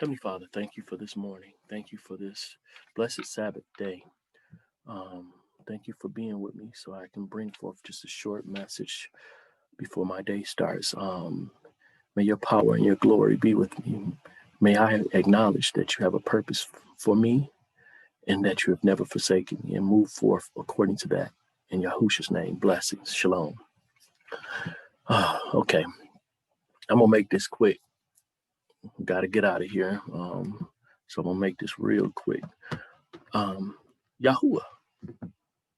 Heavenly Father, thank you for this morning. Thank you for this blessed Sabbath day. Um, Thank you for being with me so I can bring forth just a short message before my day starts. May your power and your glory be with me. May I acknowledge that you have a purpose for me and that you have never forsaken me and move forth according to that. In Yahushua's name, blessings. Shalom. Okay, I'm going to make this quick. Got to get out of here. So I'm going to make this real quick. Yahuwah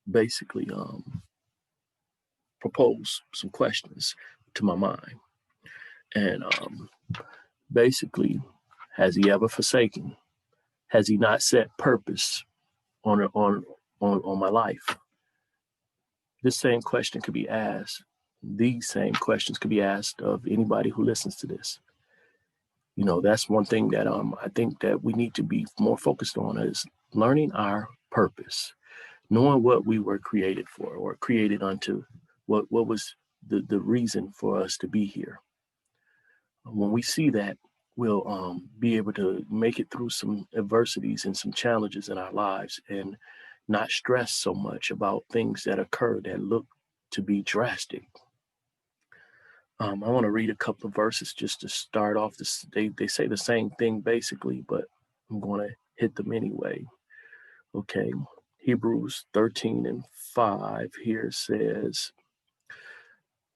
basically propose some questions to my mind. And basically, has he ever forsaken? Has he not set purpose on my life? This same question could be asked. These same questions could be asked of anybody who listens to this. That's one thing that I think that we need to be more focused on is learning our purpose, knowing what we were created for or created unto, what was the reason for us to be here. When we see that, we'll be able to make it through some adversities and some challenges in our lives and not stress so much about things that occur that look to be drastic. I want to read a couple of verses just to start off. They say the same thing basically, but I'm going to hit them anyway. Okay, Hebrews 13:5 here says,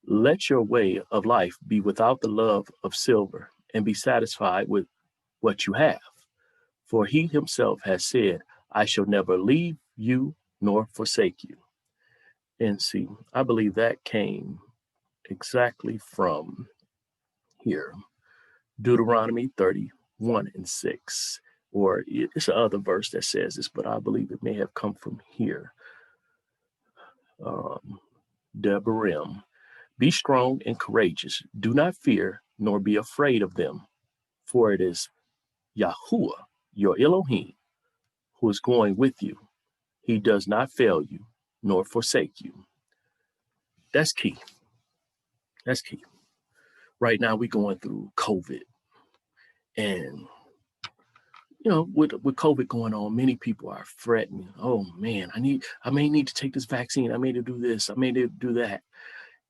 let your way of life be without the love of silver, and be satisfied with what you have. For he himself has said, I shall never leave you nor forsake you. And see, I believe that came exactly from here. Deuteronomy 31:6. Or it's another verse that says this, but I believe it may have come from here. Devarim. Be strong and courageous. Do not fear, nor be afraid of them. For it is Yahuwah, your Elohim, who is going with you. He does not fail you, nor forsake you. That's key. That's key. Right now, we're going through COVID. And, with COVID going on, many people are fretting. Oh, man, I may need to take this vaccine. I may need to do this. I may need to do that.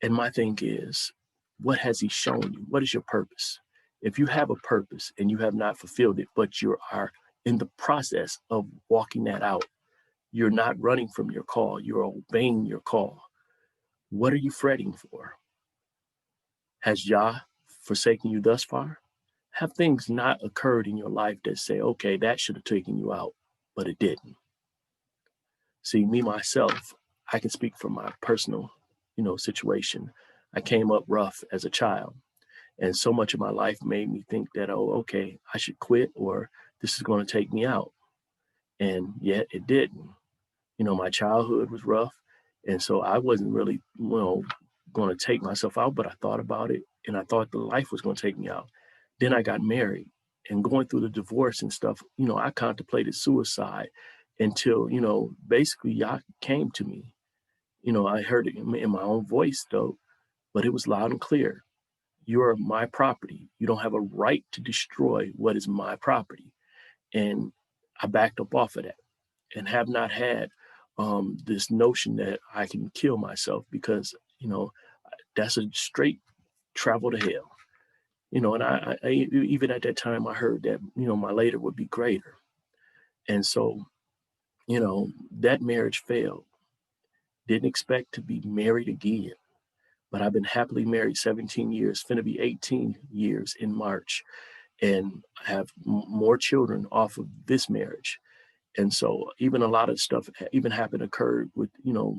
And my thing is, what has he shown you? What is your purpose? If you have a purpose and you have not fulfilled it, but you are in the process of walking that out, you're not running from your call. You're obeying your call. What are you fretting for? Has Yah forsaken you thus far? Have things not occurred in your life that say, okay, that should have taken you out, but it didn't? See, me, myself, I can speak from my personal, situation. I came up rough as a child. And so much of my life made me think that, oh, okay, I should quit or this is going to take me out. And yet it didn't. My childhood was rough. And so I wasn't really, going to take myself out, but I thought about it and I thought the life was going to take me out. Then I got married and going through the divorce and stuff, I contemplated suicide until, basically Yah came to me. I heard it in my own voice though, but it was loud and clear. You are my property. You don't have a right to destroy what is my property. And I backed up off of that and have not had this notion that I can kill myself because, that's a straight travel to hell. And I even at that time, I heard that, my later would be greater. And so, that marriage failed. Didn't expect to be married again. But I've been happily married 17 years, finna be 18 years in March. And I have more children off of this marriage. And so even a lot of stuff even occurred with,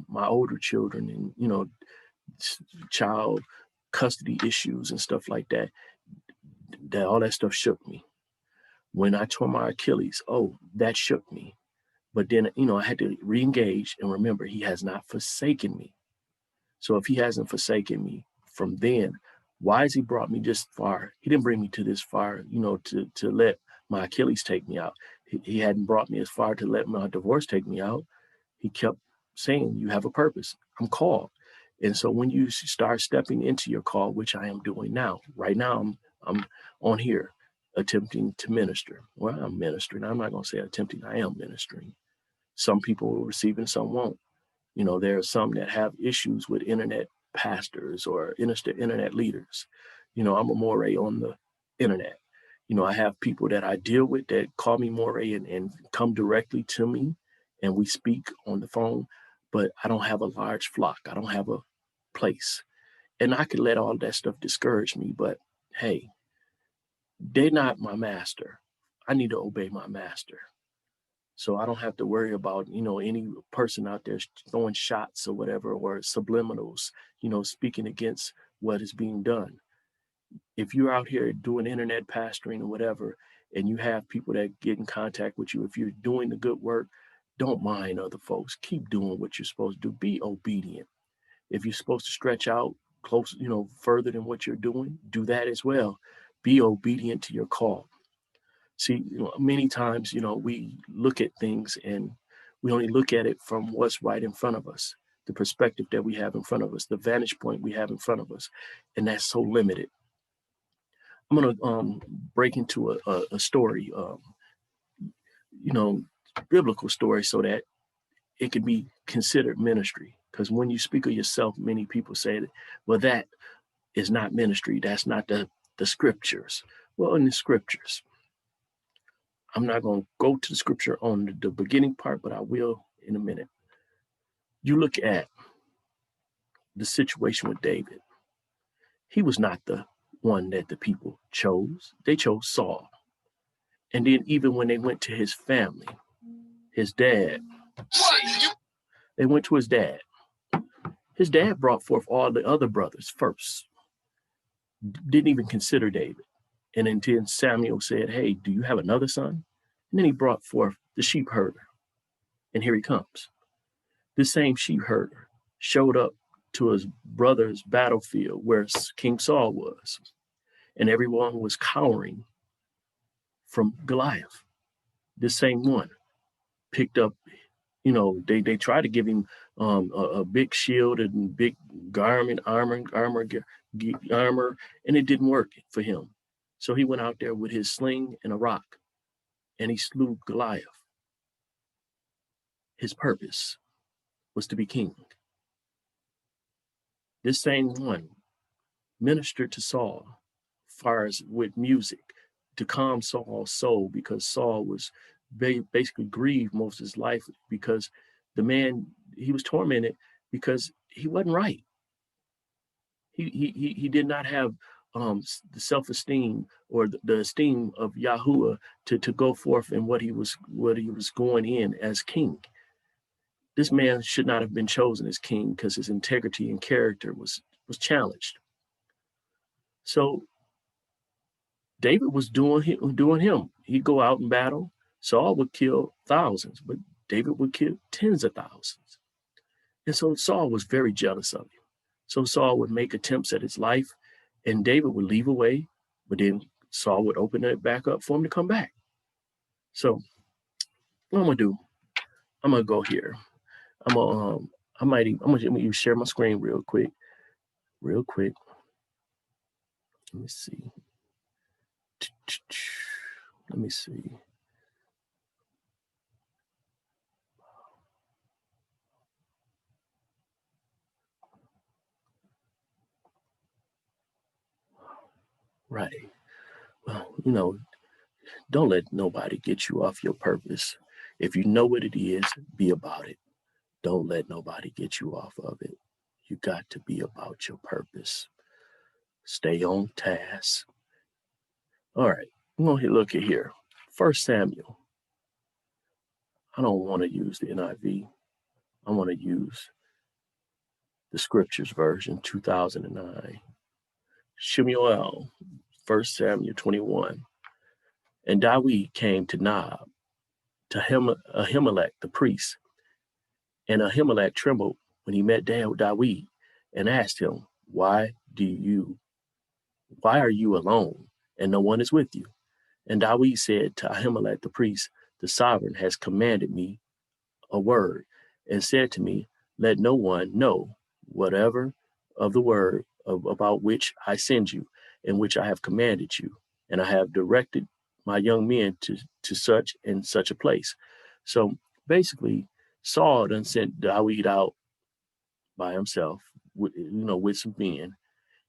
my older children and, child custody issues and stuff like that. That all that stuff shook me. When I tore my Achilles, that shook me. But then, I had to re-engage and remember he has not forsaken me. So if he hasn't forsaken me from then, why has he brought me this far? He didn't bring me to this far, to let my Achilles take me out. He hadn't brought me as far to let my divorce take me out. He kept saying, you have a purpose. I'm called. And so when you start stepping into your call, which I am doing now, right now, I'm on here attempting to minister. Well, I'm ministering. I'm not going to say attempting. I am ministering. Some people will receive and some won't. You know, there are some that have issues with internet pastors or internet leaders. You know, I'm a moray on the internet. You know, I have people that I deal with that call me moray and come directly to me, and we speak on the phone, but I don't have a large flock. I don't have a place. And I could let all that stuff discourage me, but hey, they're not my master. I need to obey my master. So I don't have to worry about, you know, any person out there throwing shots or whatever, or subliminals, you know, speaking against what is being done. If you're out here doing internet pastoring or whatever, and you have people that get in contact with you, if you're doing the good work, don't mind other folks. Keep doing what you're supposed to do. Be obedient. If you're supposed to stretch out close, you know, further than what you're doing, do that as well. Be obedient to your call. See, you know, many times, you know, we look at things and we only look at it from what's right in front of us, the perspective that we have in front of us, the vantage point we have in front of us, and that's so limited. I'm gonna break into a story, you know, biblical story, so that it can be considered ministry. Because when you speak of yourself, many people say that, well, that is not ministry. That's not the scriptures. Well, in the scriptures, I'm not going to go to the scripture on the beginning part, but I will in a minute. You look at the situation with David. He was not the one that the people chose. They chose Saul. And then even when they went to his family, his dad, they went to his dad. His dad brought forth all the other brothers first. Didn't even consider David. And then Samuel said, hey, do you have another son? And then he brought forth the sheep herder. And here he comes. This same sheep herder showed up to his brother's battlefield where King Saul was. And everyone was cowering from Goliath. This same one picked up, you know, they tried to give him a big shield and big garment, armor, and it didn't work for him. So he went out there with his sling and a rock, and he slew Goliath. His purpose was to be king. This same one ministered to Saul, far as with music, to calm Saul's soul, because Saul was basically grieved most of his life because the man, he was tormented because he wasn't right. He did not have the self-esteem or the esteem of Yahuwah to go forth in what he was going in as king. This man should not have been chosen as king because his integrity and character was challenged. So David was doing him. He'd go out and battle. Saul would kill thousands, but David would kill tens of thousands. And so Saul was very jealous of him. So Saul would make attempts at his life, and David would leave away, but then Saul would open it back up for him to come back. So what I'm gonna do, I'm gonna go here. I'm gonna share my screen real quick. Let me see. Let me see. Right. Well, you know, don't let nobody get you off your purpose. If you know what it is, be about it. Don't let nobody get you off of it. You got to be about your purpose. Stay on task. All right, I'm going to look at here. 1 Samuel. I don't want to use the NIV. I want to use the Scriptures version, 2009. Shemuel, 1 Samuel 21. And David came to Nob, to Ahimelech the priest. And Ahimelech trembled when he met David and asked him, why are you alone and no one is with you? And David said to Ahimelech the priest, the sovereign has commanded me a word and said to me, let no one know whatever of the word about which I send you and which I have commanded you. and I have directed my young men to such and such a place. So basically, Saul done sent Dawid out by himself, with some men.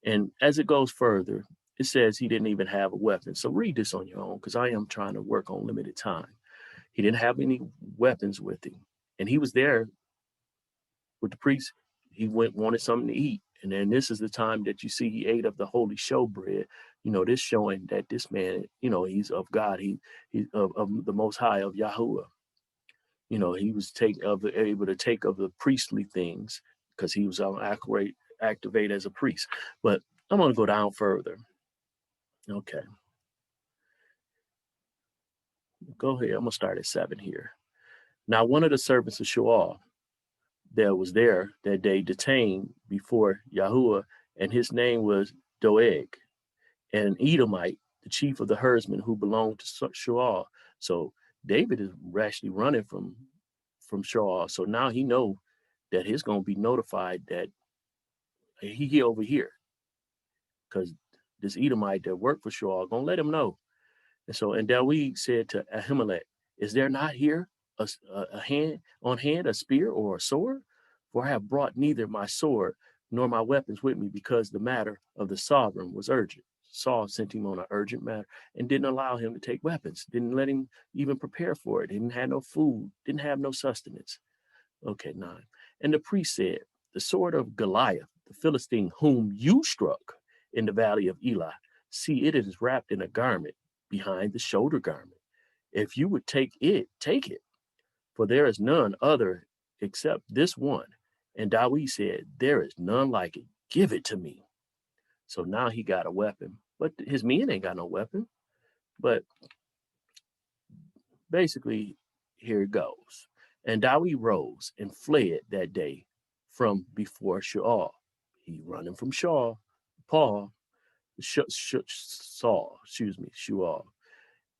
And as it goes further, it says he didn't even have a weapon. So read this on your own, because I am trying to work on limited time. He didn't have any weapons with him, and he was there with the priest. He wanted something to eat, and then this is the time that you see he ate of the holy showbread. This showing that this man, he's of God. He's of the Most High, of Yahuwah. He was able to take of the priestly things, because he was activate as a priest. But I'm going to go down further. Okay. Go ahead. I'm going to start at 7 here. Now, one of the servants of Shaul that was there that day detained before Yahuwah, and his name was Doeg, an Edomite, the chief of the herdsmen who belonged to Shaul. So David is actually running from Shaul. So now he know that he's going to be notified that he over here, because this Edomite that worked for Shaul going to let him know. And Dawid said to Ahimelech, is there not here a hand on hand, a spear or a sword? For I have brought neither my sword nor my weapons with me, because the matter of the sovereign was urgent. Saul sent him on an urgent matter and didn't allow him to take weapons, didn't let him even prepare for it, didn't have no food, didn't have no sustenance. Okay, 9. And the priest said, the sword of Goliath, the Philistine, whom you struck in the valley of Elah, see, it is wrapped in a garment behind the shoulder garment. If you would take it, take it, for there is none other except this one. And Dawid said, there is none like it. Give it to me. So now he got a weapon, but his men ain't got no weapon. But basically, here it goes. And Dawid rose and fled that day from before Shaul. He running from Shaul, Shaul,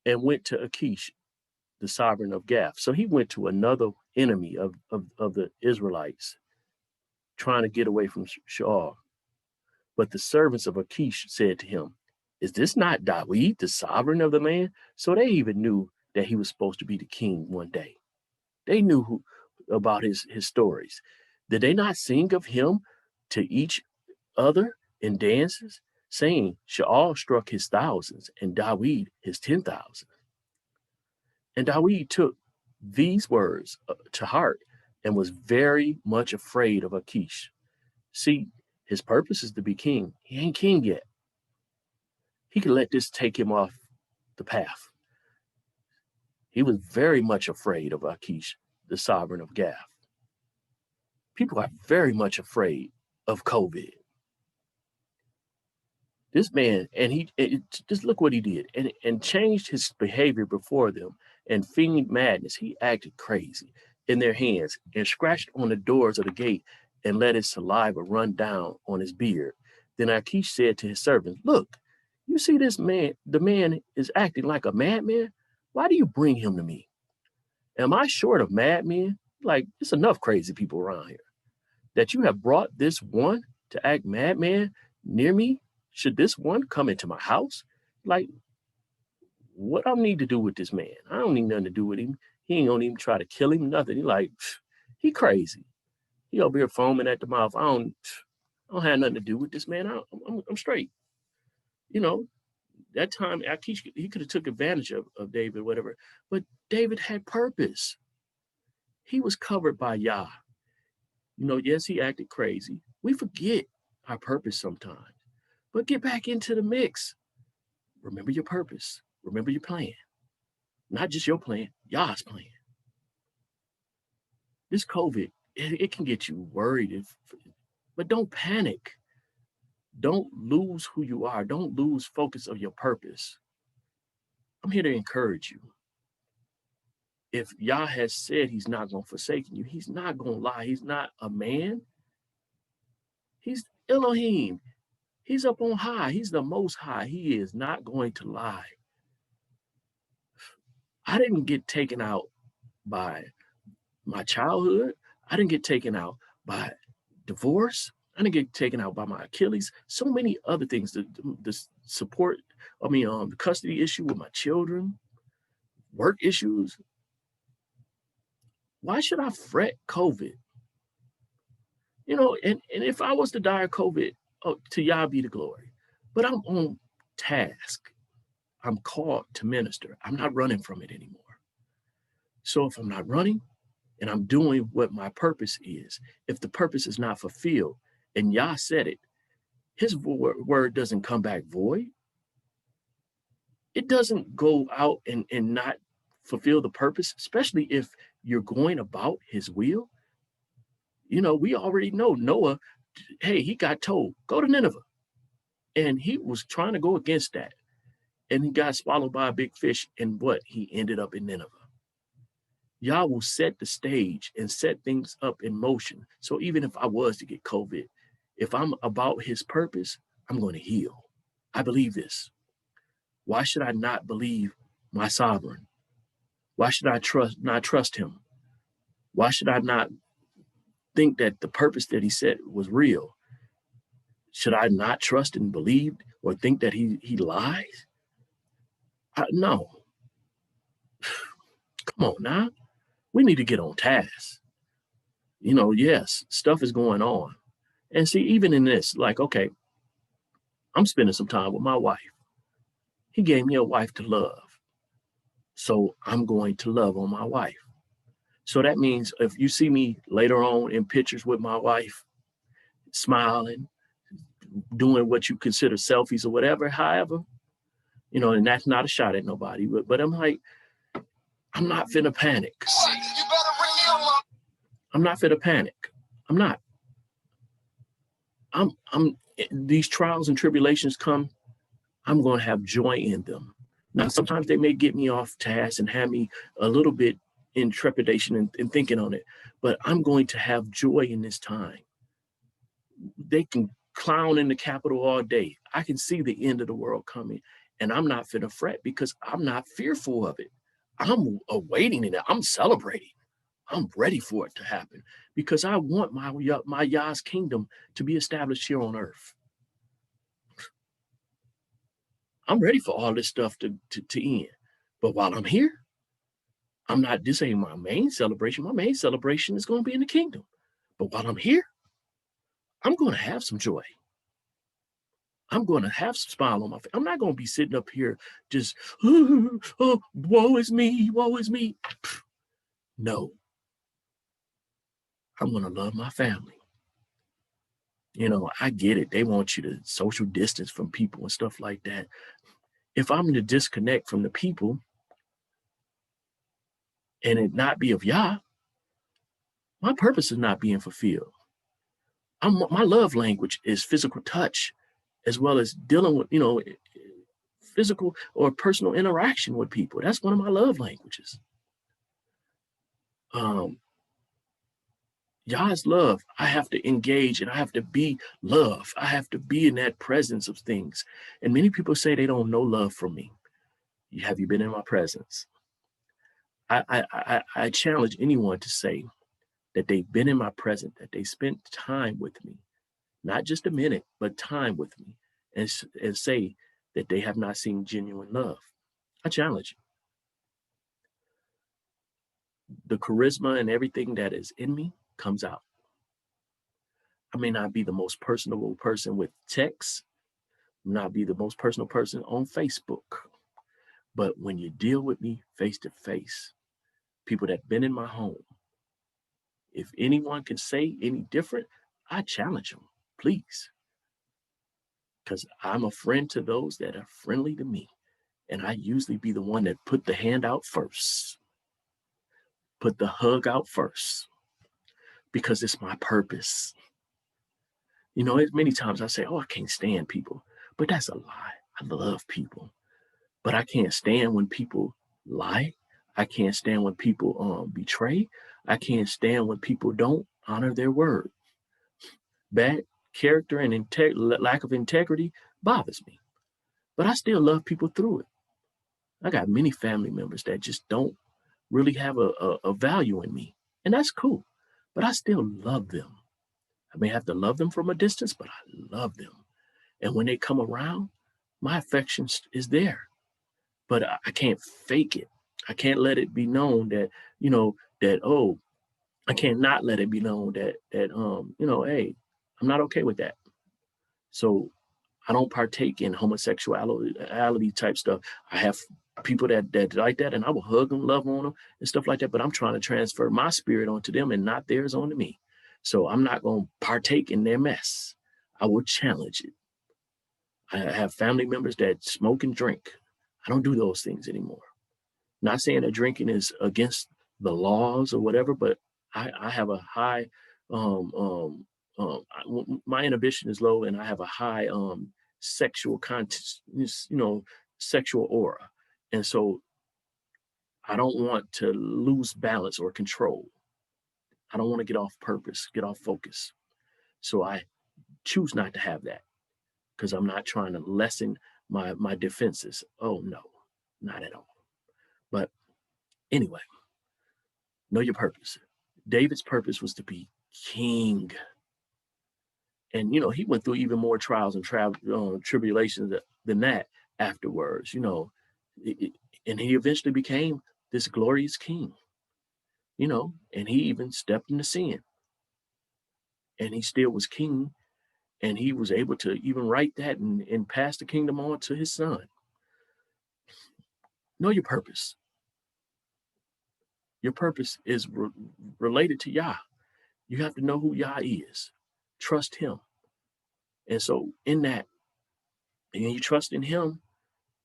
and went to Achish, the sovereign of Gath. So he went to another enemy of the Israelites, trying to get away from Shaul. But the servants of Achish said to him, is this not Dawid, the sovereign of the land? So they even knew that he was supposed to be the king one day. They knew about his stories. Did they not sing of him to each other in dances, saying, Shaul struck his thousands and Dawid his 10,000? And Dawid took these words to heart and was very much afraid of Achish. See, his purpose is to be king. He ain't king yet. He could let this take him off the path. He was very much afraid of Achish, the sovereign of Gath. People are very much afraid of COVID. This man, and just look what he did, and changed his behavior before them, and feigned madness. He acted crazy in their hands, and scratched on the doors of the gate, and let his saliva run down on his beard. Then Achish said to his servants, look, you see this man, the man is acting like a madman. Why do you bring him to me? Am I short of madmen? Like, it's enough crazy people around here. That you have brought this one to act madman near me? Should this one come into my house? Like, what I need to do with this man? I don't need nothing to do with him. He ain't gonna even try to kill him, nothing. He crazy. He over here foaming at the mouth. I don't have nothing to do with this man. I'm straight. That time Achish, he could have took advantage of David, whatever. But David had purpose. He was covered by Yah. Yes, he acted crazy. We forget our purpose sometimes. But get back into the mix. Remember your purpose. Remember your plan. Not just your plan, Yah's plan. This COVID, it can get you worried, but don't panic. Don't lose who you are. Don't lose focus of your purpose. I'm here to encourage you. If Yah has said he's not going to forsake you, he's not going to lie. He's not a man. He's Elohim. He's up on high. He's the most high. He is not going to lie. I didn't get taken out by my childhood. I didn't get taken out by divorce. I didn't get taken out by my Achilles. So many other things, the support the custody issue with my children, work issues. Why should I fret COVID? And if I was to die of COVID, oh, to Yah be the glory. But I'm on task. I'm called to minister. I'm not running from it anymore. So if I'm not running and I'm doing what my purpose is, if the purpose is not fulfilled, and Yah said it, his word doesn't come back void. It doesn't go out and not fulfill the purpose, especially if you're going about his will. We already know Noah, hey, he got told, go to Nineveh. And he was trying to go against that. And he got swallowed by a big fish. And what? He ended up in Nineveh. Yah will set the stage and set things up in motion. So even if I was to get COVID, if I'm about his purpose, I'm going to heal. I believe this. Why should I not believe my sovereign? Why should I not trust him? Why should I not think that the purpose that he said was real? Should I not trust and believe or think that he lies? No. Come on now. We need to get on task. Yes, stuff is going on. And see, even in this, like, okay, I'm spending some time with my wife. He gave me a wife to love. So I'm going to love on my wife. So that means if you see me later on in pictures with my wife, smiling, doing what you consider selfies or whatever, however, and that's not a shot at nobody, but I'm like, I'm not finna panic. I'm not finna panic. I'm not. These trials and tribulations come, I'm going to have joy in them. Now, sometimes they may get me off task and have me a little bit in trepidation and thinking on it, but I'm going to have joy in this time. They can clown in the Capitol all day. I can see the end of the world coming, and I'm not finna fret because I'm not fearful of it. I'm awaiting it. I'm celebrating. I'm ready for it to happen because I want my Yah's kingdom to be established here on earth. I'm ready for all this stuff to end. But while I'm here, this ain't my main celebration. My main celebration is going to be in the kingdom. But while I'm here, I'm going to have some joy. I'm going to have some smile on my face. I'm not going to be sitting up here just, oh, woe is me, woe is me. No. I'm going to love my family. I get it. They want you to social distance from people and stuff like that. If I'm to disconnect from the people and it not be of Yah, my purpose is not being fulfilled. My love language is physical touch, as well as dealing with, physical or personal interaction with people. That's one of my love languages. Yah's love, I have to engage and I have to be love. I have to be in that presence of things. And many people say they don't know love from me. Have you been in my presence? I challenge anyone to say that they've been in my presence, that they spent time with me, not just a minute, but time with me, and say that they have not seen genuine love. I challenge you. The charisma and everything that is in me comes out. I may not be the most personable person with text, not be the most personal person on Facebook, but when you deal with me face to face, people that have been in my home, if anyone can say any different, I challenge them, please. Because I'm a friend to those that are friendly to me. And I usually be the one that put the hand out first, put the hug out first, because it's my purpose. Many times I say, oh, I can't stand people, but that's a lie. I love people, but I can't stand when people lie. I can't stand when people betray. I can't stand when people don't honor their word. Bad character and lack of integrity bothers me, but I still love people through it. I got many family members that just don't really have a value in me, and that's cool, but I still love them. I may have to love them from a distance, but I love them. And when they come around, my affection is there, but I can't fake it. I can't let it be known that, oh, I can't not let it be known that, hey, I'm not okay with that. So I don't partake in homosexuality type stuff. I have people that like that, and I will hug them, love on them, and stuff like that. But I'm trying to transfer my spirit onto them and not theirs onto me. So I'm not going to partake in their mess. I will challenge it. I have family members that smoke and drink. I don't do those things anymore. Not saying that drinking is against the laws or whatever, but I have a high, my inhibition is low, and I have a high sexual content, sexual aura, and so I don't want to lose balance or control. I don't want to get off purpose, get off focus. So I choose not to have that because I'm not trying to lessen my defenses. Oh no, not at all. But anyway, know your purpose. David's purpose was to be king. And, he went through even more trials and tribulations than that afterwards, and he eventually became this glorious king, and he even stepped into sin, and he still was king, and he was able to even write that and pass the kingdom on to his son. Know your purpose. Your purpose is related to Yah. You have to know who Yah is. Trust him. And so in that, and you trust in him,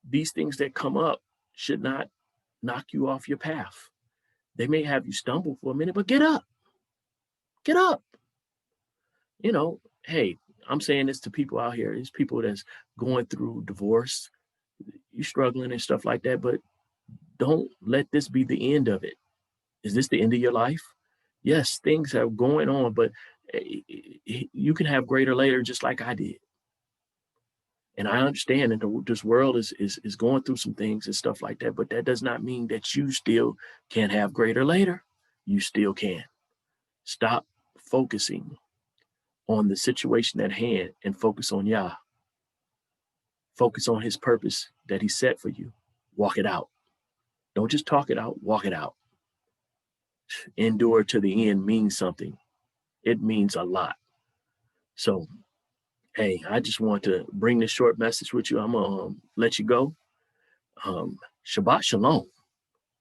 these things that come up should not knock you off your path. They may have you stumble for a minute, but get up. Get up. Hey, I'm saying this to people out here. There's people that's going through divorce. You're struggling and stuff like that, but don't let this be the end of it. Is this the end of your life? Yes, things are going on, but you can have greater later, just like I did. And I understand that this world is going through some things and stuff like that, but that does not mean that you still can't have greater later. You still can. Stop focusing on the situation at hand and focus on Yah. Focus on his purpose that he set for you. Walk it out. Don't just talk it out, walk it out. Endure to the end means something. It means a lot. So, hey, I just want to bring this short message with you. I'm going to let you go. Shabbat Shalom.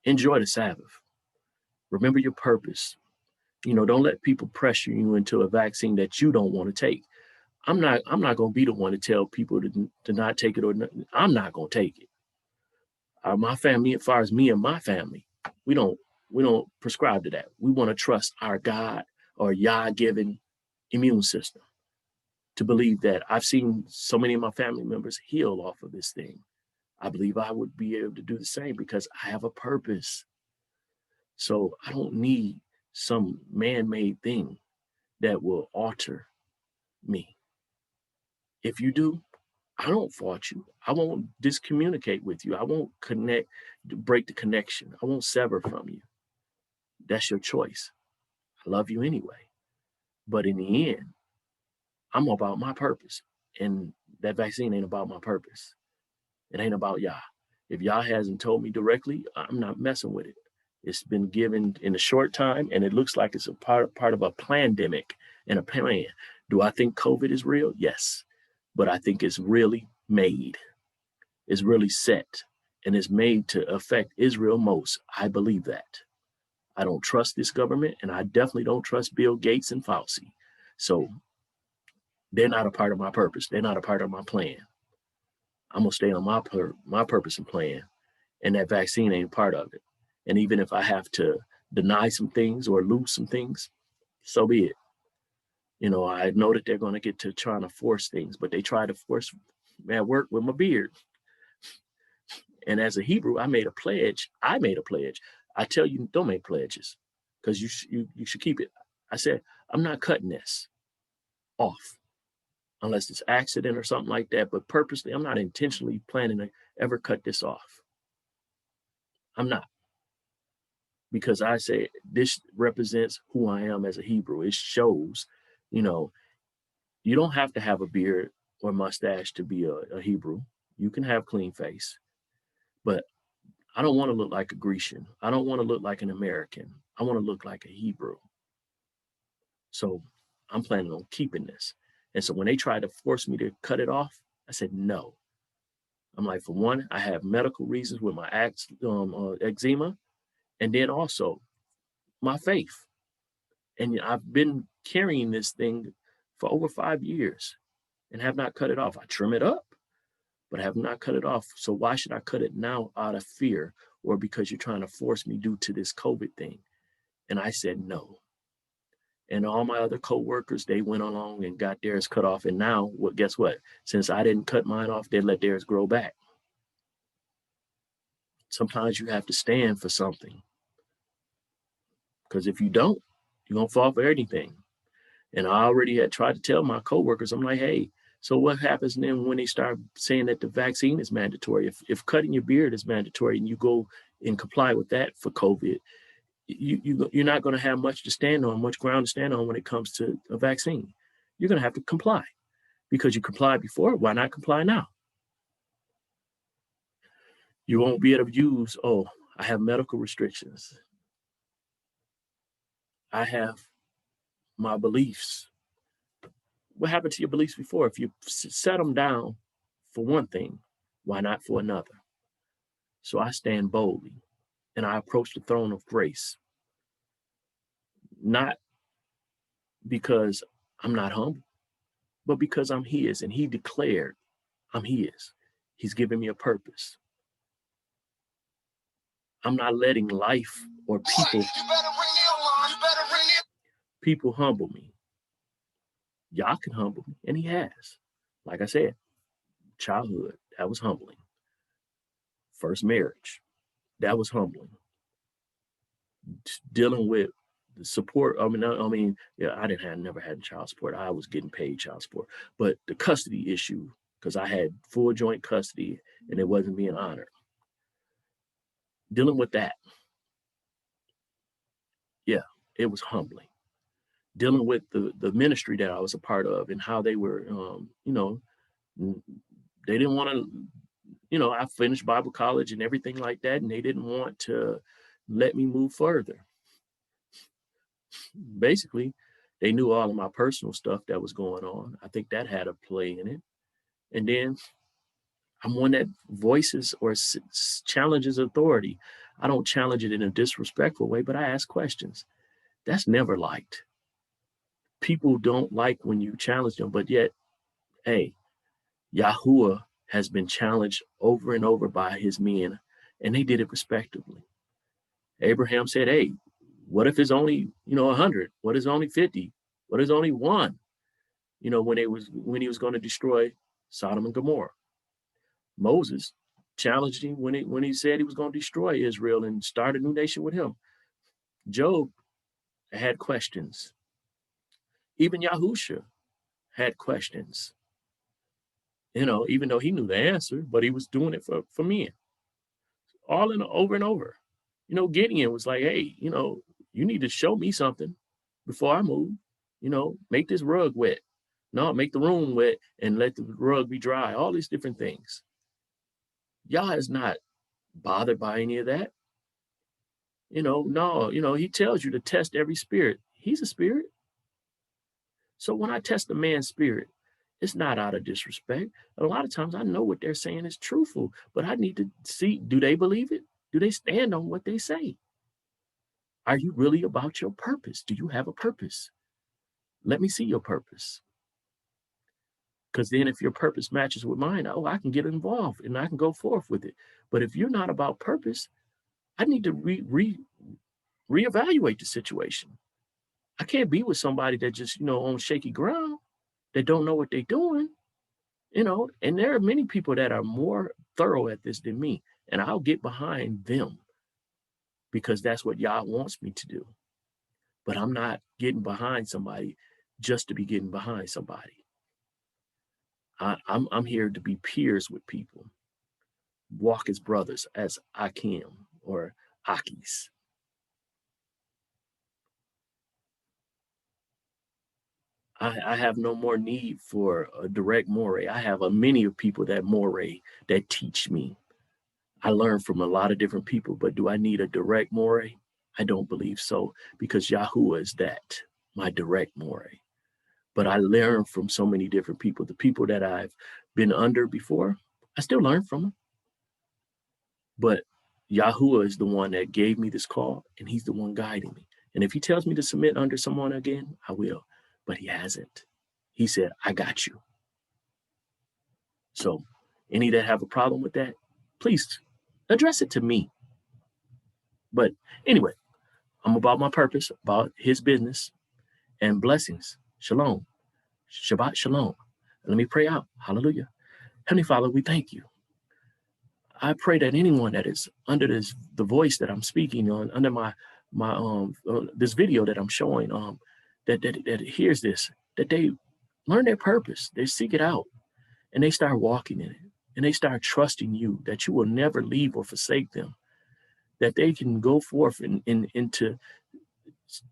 Enjoy the Sabbath. Remember your purpose. Don't let people pressure you into a vaccine that you don't want to take. I'm not going to be the one to tell people to not take it, or not. I'm not going to take it. My family, as far as me and my family, we don't prescribe to that. We want to trust our God or Yah-given immune system to believe that. I've seen so many of my family members heal off of this thing. I believe I would be able to do the same because I have a purpose. So I don't need some man-made thing that will alter me. If you do, I don't fault you. I won't discommunicate with you. I won't break the connection. I won't sever from you. That's your choice. I love you anyway. But in the end, I'm about my purpose. And that vaccine ain't about my purpose. It ain't about Yah. If Yah hasn't told me directly, I'm not messing with it. It's been given in a short time, and it looks like it's a part of a pandemic and a plan. Do I think COVID is real? Yes. But I think it's really made. It's really set, and it's made to affect Israel most. I believe that. I don't trust this government, and I definitely don't trust Bill Gates and Fauci. So they're not a part of my purpose. They're not a part of my plan. I'm going to stay on my purpose and plan, and that vaccine ain't part of it. And even if I have to deny some things or lose some things, so be it. I know that they're going to get to trying to force things, but they try to force me at work with my beard. And as a Hebrew, I made a pledge. I tell you, don't make pledges because you should keep it. I said, I'm not cutting this off unless it's accident or something like that. But purposely, I'm not intentionally planning to ever cut this off. I'm not. Because I say this represents who I am as a Hebrew. It shows, you don't have to have a beard or mustache to be a Hebrew. You can have clean face, but I don't want to look like a Grecian. I don't want to look like an American. I want to look like a Hebrew. So I'm planning on keeping this. And so when they tried to force me to cut it off, I said no. I'm like, for one, I have medical reasons with my eczema, and then also my faith. And I've been carrying this thing for over 5 years and have not cut it off. I trim it up, but have not cut it off. So why should I cut it now out of fear or because you're trying to force me due to this COVID thing? And I said no. And all my other coworkers, they went along and got theirs cut off. And now, guess what? Since I didn't cut mine off, they let theirs grow back. Sometimes you have to stand for something. Because if you don't, you're going to fall for anything. And I already had tried to tell my coworkers, I'm like, hey, so what happens then when they start saying that the vaccine is mandatory? If cutting your beard is mandatory and you go and comply with that for COVID, you're not going to have much ground to stand on when it comes to a vaccine. You're going to have to comply because you complied before. Why not comply now? You won't be able to use, oh, I have medical restrictions. I have my beliefs. What happened to your beliefs before? If you set them down for one thing, why not for another? So I stand boldly and I approach the throne of grace, not because I'm not humble, but because I'm his and he declared I'm his. He's given me a purpose. I'm not letting life or people humble me. Y'all can humble me, and he has. Like I said, childhood, that was humbling. First marriage, that was humbling. Dealing with the support. I mean, yeah, never had child support. I was getting paid child support, but the custody issue, because I had full joint custody and it wasn't being honored. Dealing with that, yeah, it was humbling. Dealing with the ministry that I was a part of and how they were, they didn't want to, I finished Bible college and everything like that, and they didn't want to let me move further. Basically, they knew all of my personal stuff that was going on. I think that had a play in it. And then I'm one that voices or challenges authority. I don't challenge it in a disrespectful way, but I ask questions. That's never liked. People don't like when you challenge them, but yet, hey, Yahuwah has been challenged over and over by his men, and they did it respectively. Abraham said, hey, what if it's only, 100? What is only 50? What is only one? When he was going to destroy Sodom and Gomorrah. Moses challenged him when he said he was going to destroy Israel and start a new nation with him. Job had questions. Even Yahusha had questions. Even though he knew the answer, but he was doing it for men. All in over and over. Gideon was like, hey, you need to show me something before I move. Make this rug wet. No, make the room wet and let the rug be dry. All these different things. Yah is not bothered by any of that. No, he tells you to test every spirit. He's a spirit. So when I test a man's spirit, it's not out of disrespect. A lot of times I know what they're saying is truthful, but I need to see, do they believe it? Do they stand on what they say? Are you really about your purpose? Do you have a purpose? Let me see your purpose. Because then if your purpose matches with mine, I can get involved and I can go forth with it. But if you're not about purpose, I need to reevaluate the situation. I can't be with somebody that just, on shaky ground, that don't know what they're doing, and there are many people that are more thorough at this than me, and I'll get behind them because that's what Yah wants me to do. But I'm not getting behind somebody just to be getting behind somebody. I'm here to be peers with people, walk as brothers, as Akim or Akis. I have no more need for a direct moray. I have a many of people that moray that teach me. I learn from a lot of different people, but do I need a direct moray? I don't believe so, because Yahuwah is that, my direct moray. But I learn from so many different people. The people that I've been under before, I still learn from them. But Yahuwah is the one that gave me this call, and he's the one guiding me. And if he tells me to submit under someone again, I will. But he hasn't. He said, I got you. So any that have a problem with that, please address it to me. But anyway, I'm about my purpose, about his business, and blessings. Shalom. Shabbat shalom. And let me pray out. Hallelujah. Heavenly Father, we thank you. I pray that anyone that is under the voice that I'm speaking on, under my this video that I'm showing, that hears this, that they learn their purpose, they seek it out, and they start walking in it, and they start trusting you, that you will never leave or forsake them, that they can go forth into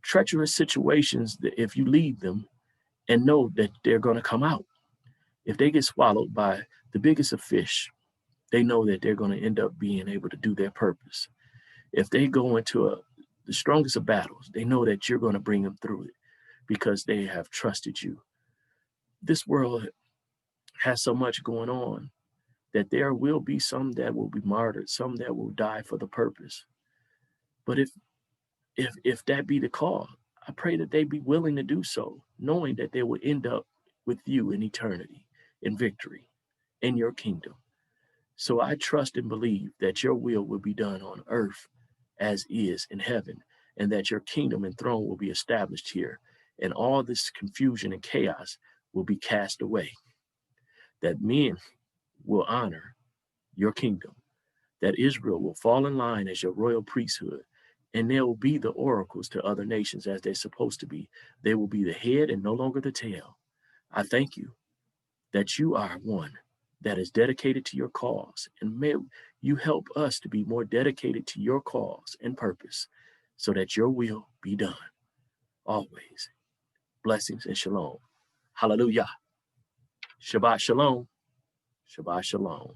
treacherous situations that if you lead them, and know that they're going to come out. If they get swallowed by the biggest of fish, they know that they're going to end up being able to do their purpose. If they go into the strongest of battles, they know that you're going to bring them through it because they have trusted you. This world has so much going on that there will be some that will be martyred, some that will die for the purpose. But if that be the call, I pray that they be willing to do so, knowing that they will end up with you in eternity, in victory, in your kingdom. So I trust and believe that your will be done on earth as is in heaven, and that your kingdom and throne will be established here, and all this confusion and chaos will be cast away. That men will honor your kingdom, that Israel will fall in line as your royal priesthood, and they will be the oracles to other nations as they're supposed to be. They will be the head and no longer the tail. I thank you that you are one that is dedicated to your cause, and may you help us to be more dedicated to your cause and purpose so that your will be done always. Blessings and shalom. Hallelujah. Shabbat shalom. Shabbat shalom.